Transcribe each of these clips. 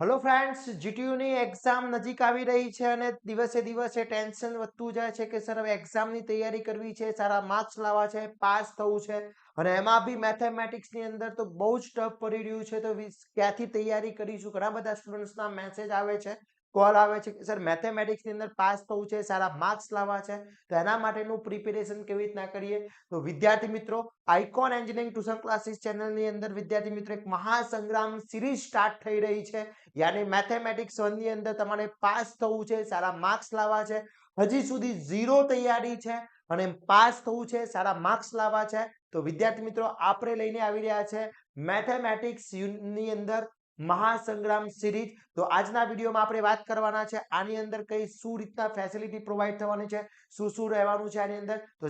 Hello friends, જીટીયુની exam નજીક આવી રહી છે અને દિવસે દિવસે ટેન્શન વધતું જાય છે કે સર હવે એક્ઝામની તૈયારી કરવી છે, સારા માર્ક્સ લાવવા છે, પાસ થવું છે અને એમાં બી મેથેમેટિક્સની અંદર તો બહુ જ ટફ પડી રહ્યું છે. તો ક્યાંથી તૈયારી કરીશું? ઘણા બધા સ્ટુડન્ટ્સના મેસેજ આવે છે, કોલ આવે છે કે સર મેથેમેટિક્સની અંદર પાસ થવું છે, સારા માર્ક્સ લાવવા છે, તો એના માટેનું પ્રિપેરેશન કેવી રીતના કરીએ? તો વિદ્યાર્થી મિત્રો, આઇકોન એન્જિનિયરિંગ ટ્યુશન ક્લાસીસ ચેનલની અંદર વિદ્યાર્થી મિત્રો એક મહાસંગ્રામ સિરીઝ સ્ટાર્ટ થઈ રહી છે. યાની મેથેમેટિક્સ 1 ની અંદર તમારે પાસ થવું છે, સારા માર્ક્સ લાવવા છે. હજી સુધી ઝીરો તૈયારી છે અને પાસ થવું છે, સારા માર્ક્સ લાવવા છે. તો વિદ્યાર્થી મિત્રો, આપણે લઈને આવી રહ્યા છે મેથેમેટિક્સ ની અંદર મહાસંગ્રામ સિરીઝ. તો આજના વિડીયોમાં આપણે વાત કરવાના છે આની અંદર કઈ શું રીતના ફેસિલિટી પ્રોવાઈડ થવાની છે, શું રહેવાનું છે આની અંદર. તો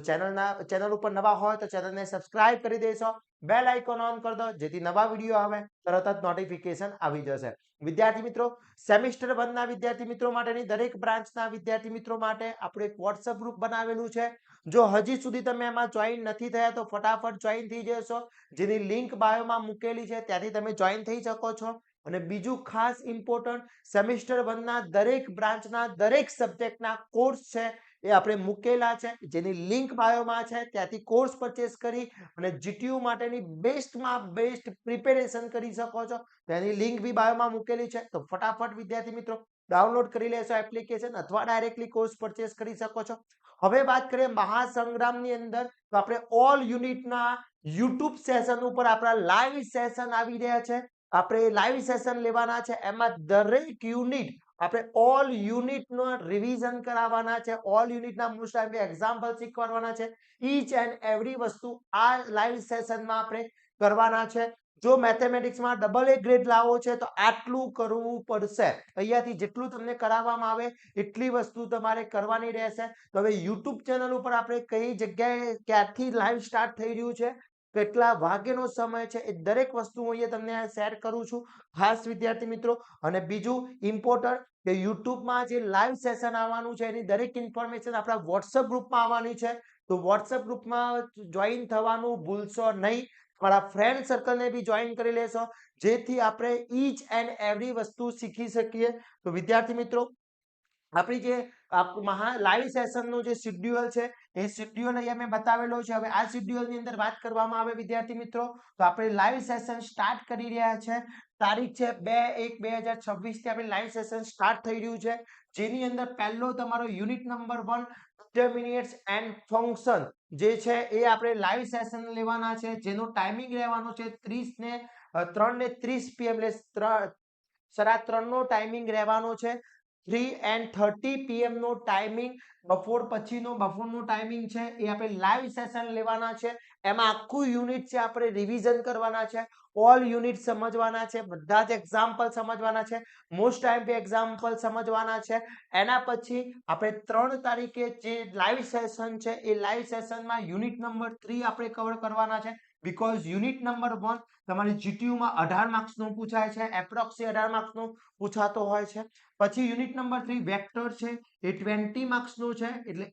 ચેનલ ઉપર નવા હોય તો ચેનલને સબસ્ક્રાઇબ કરી દેશો, બેલ આઇકોન ઓન કરી દો જેથી નવા વિડીયો આવે તરત જ નોટિફિકેશન આવી જશે. વિદ્યાર્થી મિત્રો, સેમિસ્ટર 1 ના વિદ્યાર્થી મિત્રો માટેની દરેક બ્રાન્ચના વિદ્યાર્થી મિત્રો માટે આપણે એક વોટ્સએપ ગ્રુપ બનાવેલું છે. જો હજી સુધી તમે એમાં જોઈન નથી થયા તો ફટાફટ જોઈન થઈ જશો, જેની લિંક બાયોમાં મૂકેલી છે, ત્યાંથી તમે જોઈન થઈ શકો છો. અને બીજું ખાસ ઇમ્પોર્ટન્ટ, સેમિસ્ટર 1 ના દરેક બ્રાન્ચના દરેક સબ્જેક્ટના કોર્સ છે એ આપણે મૂકેલા છે, જેની લિંક બાયોમાં છે, ત્યાંથી કોર્સ પરચેસ કરી અને જીટીયુ માટેની બેસ્ટમાં બેસ્ટ પ્રિપેરેશન કરી શકો છો. તેની લિંક બી બાયોમાં મૂકેલી છે. તો ફટાફટ વિદ્યાર્થી મિત્રો ડાઉનલોડ કરી લેશો એપ્લિકેશન અથવા ડાયરેક્ટલી કોર્સ પરચેસ કરી શકો છો. હવે વાત કરીએ મહાસંગ્રામની અંદર, તો આપણે ઓલ યુનિટના યુટ્યુબ સેશન ઉપર આપણા લાઈવ સેશન આવી રહ્યા છે. આપણે લાઈવ સેશન લેવાના છે, એમાં દરેક યુનિટ આપણે ઓલ યુનિટનો રિવિઝન કરાવવાના છે, ઓલ યુનિટના મોસ્ટ ટાઈમ એક્ઝામ્પલ શીખવાડવાના છે. ઈચ એન્ડ એવરી વસ્તુ આ લાઈવ સેશનમાં આપણે કરવાના છે. જો મેથેમેટિક્સમાં ડબલ એ ગ્રેડ લાવવો છે તો આટલું કરવું પડશે. અહીંયાથી જેટલું તમને કરાવવામાં આવે એટલી વસ્તુ તમારે કરવાની રહેશે. તો હવે યુટ્યુબ ચેનલ ઉપર આપણે કઈ જગ્યાએ ક્યારથી લાઈવ સ્ટાર્ટ થઈ રહ્યું છે, કેટલા વાગ્યાનો સમય છે, એ દરેક વસ્તુ હું અહીંયા તમને શેર કરું છું ખાસ વિદ્યાર્થી મિત્રો. અને બીજું ઇમ્પોર્ટન્ટ કે યુટ્યુબમાં જે લાઈવ સેશન આવવાનું છે એની દરેક ઇન્ફોર્મેશન આપણા વોટ્સએપ ગ્રુપમાં આવવાની છે. તો વોટ્સએપ ગ્રુપમાં જોઈન થવાનું ભૂલશો નહીં. તમારા ફ્રેન્ડ સર્કલને બી જોઈન કરી લેશો, જેથી આપણે ઈચ એન્ડ એવરી વસ્તુ શીખી શકીએ. તો વિદ્યાર્થી મિત્રો, આપણી જે લાઈવ સેશનનું જે શેડ્યુલ છે એ શેડ્યુલ અહીંયા મેં બતાવેલો છે. હવે આ શેડ્યુલની અંદર વાત કરવામાં આવે વિદ્યાર્થી મિત્રો, તો આપણે લાઈવ સેશન સ્ટાર્ટ કરી રહ્યા છે. તારીખ છે 2/1/2026 થી આપણે લાઈવ સેશન સ્ટાર્ટ થઈ રહ્યું છે, જેની અંદર પહેલો તમારો યુનિટ નંબર 1 ડિટર્મિનેટ્સ એન્ડ ફંક્શન જે છે એ આપણે લાઈવ સેશન લેવાના છે, જેનો ટાઈમિંગ રહેવાનો છે 3:30 PM, એટલે 3:30 નો ટાઈમિંગ રહેવાનો છે. 3:30 PM નો ટાઈમિંગ બપોરનો ટાઈમિંગ છે, એ આપણે લાઈવ સેશન લેવાના છે. એમાં આખું યુનિટ છે આપણે રિવિઝન કરવાના છે, ઓલ યુનિટ સમજવાના છે, બધા જ એક્ઝામ્પલ સમજવાના છે, મોસ્ટ ટાઈમ એક્ઝામ્પલ સમજવાના છે. એના પછી આપણે 3 તારીખે જે લાઈવ સેશન છે એ લાઈવ સેશનમાં યુનિટ નંબર 3 આપણે કવર કરવાના છે. બીકોઝ યુનિટ નંબર 1 તમારી જીટીયુમાં 18 માર્ક્સનું પૂછાય છે, એપ્રોક્સ 18 માર્ક્સનું પૂછાતો હોય છે. પછી યુનિટ નંબર 3 વેક્ટર છે, એ 20 માર્ક્સનું છે, એટલે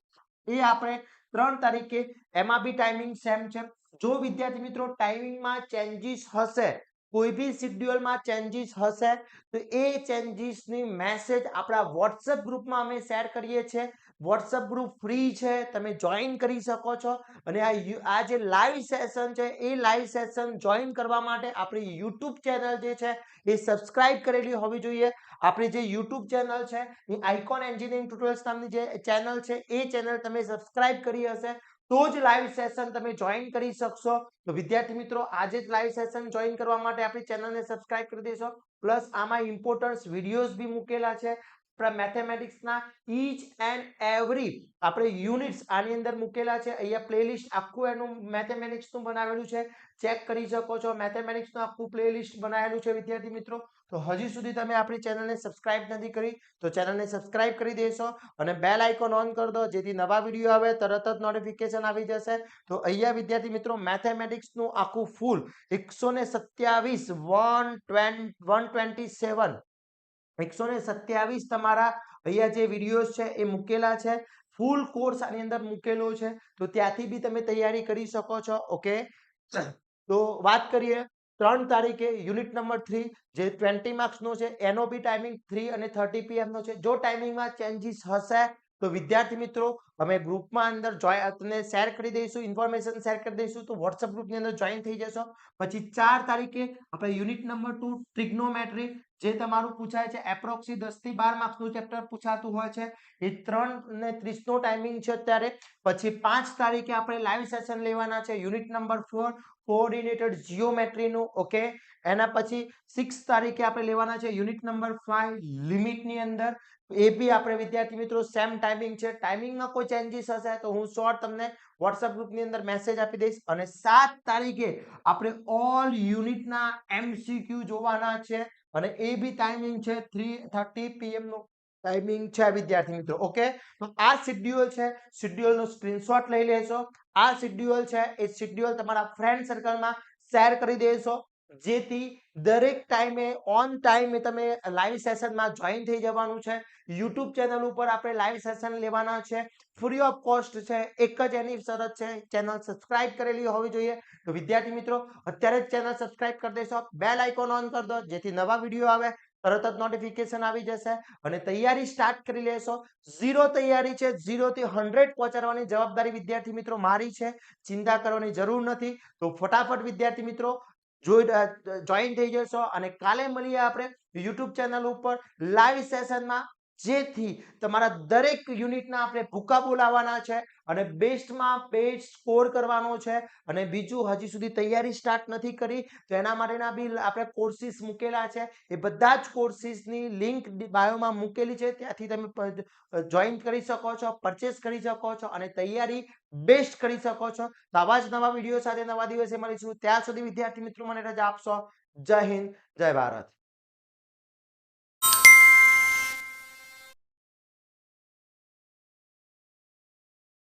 એ આપણે 3 તારીખે, એમાં બી ટાઈમિંગ સેમ છે. જો વિદ્યાર્થી મિત્રો ટાઈમિંગમાં ચેન્જીસ હશે, કોઈ બી શેડ્યુલમાં ચેન્જીસ હશે, તો એ ચેન્જીસની મેસેજ આપણા વોટ્સએપ ગ્રુપમાં અમે શેર કરીએ છીએ. વોટ્સએપ ગ્રુપ ફ્રી છે, તમે જોઈન કરી શકો છો. અને આ જે લાઈવ સેશન છે એ લાઈવ સેશન જોઈન કરવા માટે આપણી યુટ્યુબ ચેનલ જે છે એ સબસ્ક્રાઇબ કરેલી હોવી જોઈએ. આપણી જે યુટ્યુબ ચેનલ છે એ આઇકોન એન્જિનિયરિંગ ટ્યુટોરિયલ્સ નામની જે ચેનલ છે એ ચેનલ તમે સબસ્ક્રાઇબ કરી હશે તો જ લાઈવ સેશન તમે જોઈન કરી શકશો. તો વિદ્યાર્થી મિત્રો, આજે જ લાઈવ સેશન જોઈન કરવા માટે આપણી ચેનલને સબસ્ક્રાઇબ કરી દેશો. પ્લસ આમાં ઇમ્પોર્ટન્ટ વિડીયોઝ બી મૂકેલા છે આપણા મેથેમેટિક્સના ઈચ એન્ડ એવરી આપણે યુનિટ્સ આની અંદર મૂકેલા છે. અહીંયા પ્લેલિસ્ટ આખું એનું મેથેમેટિક્સનું બનાવેલું છે, ચેક કરી શકો છો. મેથેમેટિક્સનું આખું પ્લેલિસ્ટ બનાવેલું છે વિદ્યાર્થી મિત્રો. તો હજી સુધી તમે આપણી ચેનલને સબસ્ક્રાઇબ નથી કરી તો ચેનલને સબસ્ક્રાઇબ કરી દેશો અને બેલ આઇકોન ઓન કરી દો, જેથી નવા વિડીયો આવે તરત જ નોટિફિકેશન આવી જશે. તો અહીંયા વિદ્યાર્થી મિત્રો મેથેમેટિક્સનું આખું ફૂલ 127 તમારા અહીંયા જે વિડીયોઝ છે એ મૂકેલા છે. ફૂલ કોર્સ આની અંદર મૂકેલો છે, તો ત્યાંથી બી તમે તૈયારી કરી શકો છો. ઓકે, તો વાત કરીએ 3 તારીખે યુનિટ નંબર 3 જે 20 માર્ક્સનો છે એનો બી ટાઈમિંગ 3 અને 30 PM નો છે. જો ટાઈમિંગમાં ચેન્જીસ હશે તો વિદ્યાર્થી મિત્રો અમે ગ્રુપમાં અંદર તમને શેર કરી દઈશું, ઇન્ફોર્મેશન શેર કરી દઈશું, તો વોટ્સઅપ ગ્રુપની અંદર જોઈન થઈ જશો. પછી 4 તારીખે આપણે યુનિટ નંબર 2 ટ્રિગ્નોમેટ્રી જે તમારું પૂછાય છે એપ્રોક્સી 10 થી 12 માર્ક્સનું ચેપ્ટર પૂછાતું હોય છે, એ 3:30 નો ટાઈમિંગ છે અત્યારે. પછી 5 તારીખે આપણે લાઈવ સેશન લેવાના છે યુનિટ નંબર 4 કોઓર્ડિનેટેડ જીઓમેટ્રીનું. ઓકે, એના પછી 6 તારીખે આપણે લેવાના છે યુનિટ નંબર 5 લિમિટની અંદર. એ બી આપણે વિદ્યાર્થી મિત્રો સેમ ટાઈમિંગ છે. ટાઈમિંગમાં કોઈ ચેન્જીસ હશે તો હું શોર્ટ તમને વોટ્સઅપ ગ્રુપની અંદર મેસેજ આપી દઈશ. અને 7 તારીખે આપણે ઓલ યુનિટના MCQ જોવાના છે અને એ બી ટાઈમિંગ છે 3:30 PM નો ટાઈમિંગ છે વિદ્યાર્થી મિત્રો. ઓકે, તો આ શેડ્યુલ છે, શેડ્યુલનો સ્ક્રીનશોટ લઈ લેશો. આ શેડ્યુલ છે એ શેડ્યુલ તમારા ફ્રેન્ડ સર્કલમાં શેર કરી દેશો, જેથી દરેક ટાઈમે ઓન ટાઈમે તમે લાઈવ સેશનમાં જોઈન થઈ જવાનું છે. યુટ્યુબ ચેનલ ઉપર આપણે લાઈવ સેશન લેવાના છે, ફ્રી ઓફ કોસ્ટ છે. એક જ એની શરત છે, ચેનલ સબસ્ક્રાઇબ કરેલી હોવી જોઈએ. તો વિદ્યાર્થી મિત્રો અત્યારે જ ચેનલ સબસ્ક્રાઇબ કરી દેશો, બેલ આઇકોન ઓન કરી દો, જેથી નવા વિડીયો આવે તરત જ નોટિફિકેશન આવી જશે. અને તૈયારી સ્ટાર્ટ કરી લેશો. ઝીરો તૈયારી છે, 0 થી 100 પહોંચાડવાની જવાબદારી વિદ્યાર્થી મિત્રો મારી છે, ચિંતા કરવાની જરૂર નથી. તો ફટાફટ વિદ્યાર્થી મિત્રો જોઈન થઈ જશો અને કાલે મળીએ આપણે યુટ્યુબ ચેનલ ઉપર લાઈવ સેશનમાં, જેથી તમારા દરેક યુનિટના આપણે ભૂકા બોલાવવાના છે અને બેસ્ટમાં બેસ્ટ સ્કોર કરવાનો છે. અને બીજું, હજી સુધી તૈયારી સ્ટાર્ટ નથી કરી તો એના માટેના બી આપણે કોર્સિસ મૂકેલા છે. એ બધા જ કોર્સિસની લિંક બાયોમાં મૂકેલી છે, ત્યાંથી તમે જોઈન કરી શકો છો, પરચેસ કરી શકો છો અને તૈયારી બેસ્ટ કરી શકો છો. તો આવા જ નવા વિડીયો સાથે નવા દિવસે મળીશું. ત્યાં સુધી વિદ્યાર્થી મિત્રો મને રજા આપશો. જય હિન્દ, જય ભારત.